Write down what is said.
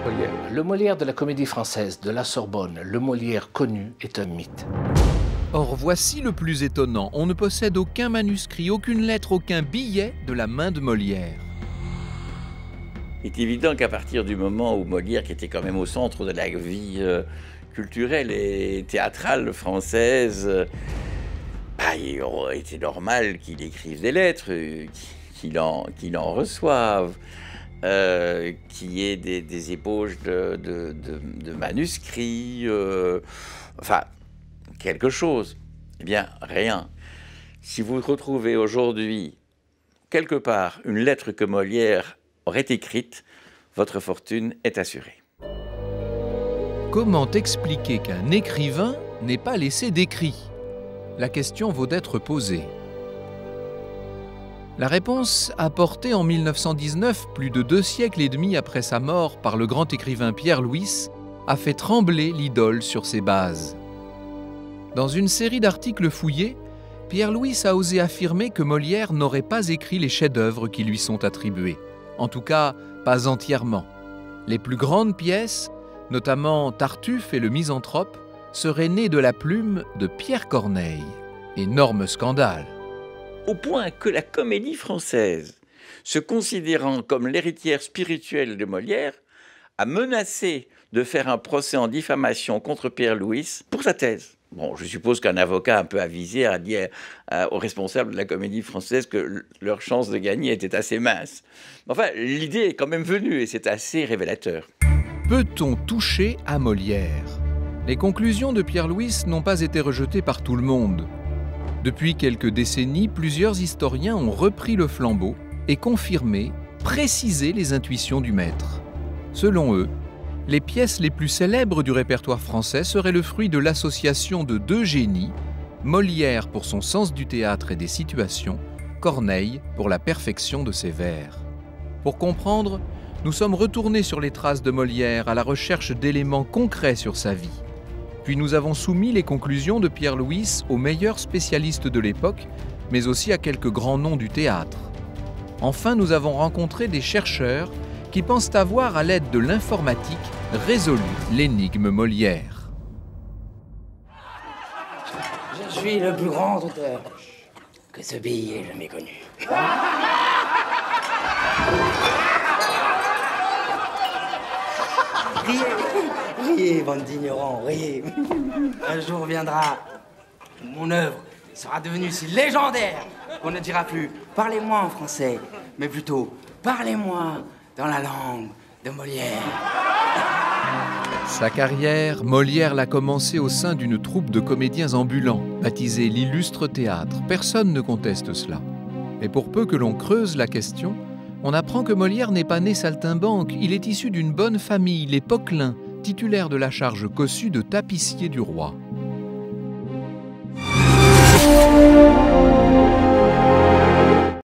Molière. Le Molière de la Comédie Française, de la Sorbonne, le Molière connu, est un mythe. Or, voici le plus étonnant. On ne possède aucun manuscrit, aucune lettre, aucun billet de la main de Molière. Il est évident qu'à partir du moment où Molière, qui était quand même au centre de la vie culturelle et théâtrale française, il aurait été normal qu'il écrive des lettres, qu'il en reçoive, qu'il y ait des ébauches de manuscrits, enfin, quelque chose. Eh bien, rien. Si vous retrouvez aujourd'hui, quelque part, une lettre que Molière aurait écrite, votre fortune est assurée. Comment expliquer qu'un écrivain n'ait pas laissé d'écrit? La question vaut d'être posée. La réponse apportée en 1919, plus de 2 siècles et demi après sa mort par le grand écrivain Pierre Louys, a fait trembler l'idole sur ses bases. Dans une série d'articles fouillés, Pierre Louys a osé affirmer que Molière n'aurait pas écrit les chefs-d'œuvre qui lui sont attribués. En tout cas, pas entièrement. Les plus grandes pièces, notamment Tartuffe et le Misanthrope, seraient nées de la plume de Pierre Corneille. Énorme scandale. Au point que la Comédie Française, se considérant comme l'héritière spirituelle de Molière, a menacé de faire un procès en diffamation contre Pierre Louys pour sa thèse. Bon, je suppose qu'un avocat un peu avisé a dit aux responsables de la Comédie Française que leur chance de gagner était assez mince. Enfin, l'idée est quand même venue et c'est assez révélateur. Peut-on toucher à Molière? Les conclusions de Pierre Louys n'ont pas été rejetées par tout le monde. Depuis quelques décennies, plusieurs historiens ont repris le flambeau et confirmé, précisé les intuitions du maître. Selon eux, les pièces les plus célèbres du répertoire français seraient le fruit de l'association de 2 génies, Molière pour son sens du théâtre et des situations, Corneille pour la perfection de ses vers. Pour comprendre, nous sommes retournés sur les traces de Molière à la recherche d'éléments concrets sur sa vie. Puis nous avons soumis les conclusions de Pierre Louys aux meilleurs spécialistes de l'époque, mais aussi à quelques grands noms du théâtre. Enfin, nous avons rencontré des chercheurs qui pensent avoir, à l'aide de l'informatique, résolu l'énigme Molière. Je suis le plus grand auteur que ce pays ait jamais connu. Riez, riez, bande d'ignorants, riez. Un jour viendra où mon œuvre sera devenue si légendaire qu'on ne dira plus « parlez-moi en français », mais plutôt « parlez-moi dans la langue de Molière ». Sa carrière, Molière l'a commencée au sein d'une troupe de comédiens ambulants, baptisée l'Illustre Théâtre. Personne ne conteste cela. Mais pour peu que l'on creuse la question, on apprend que Molière n'est pas né saltimbanque. Il est issu d'une bonne famille, les Poquelin, titulaires de la charge cossue de tapissier du roi.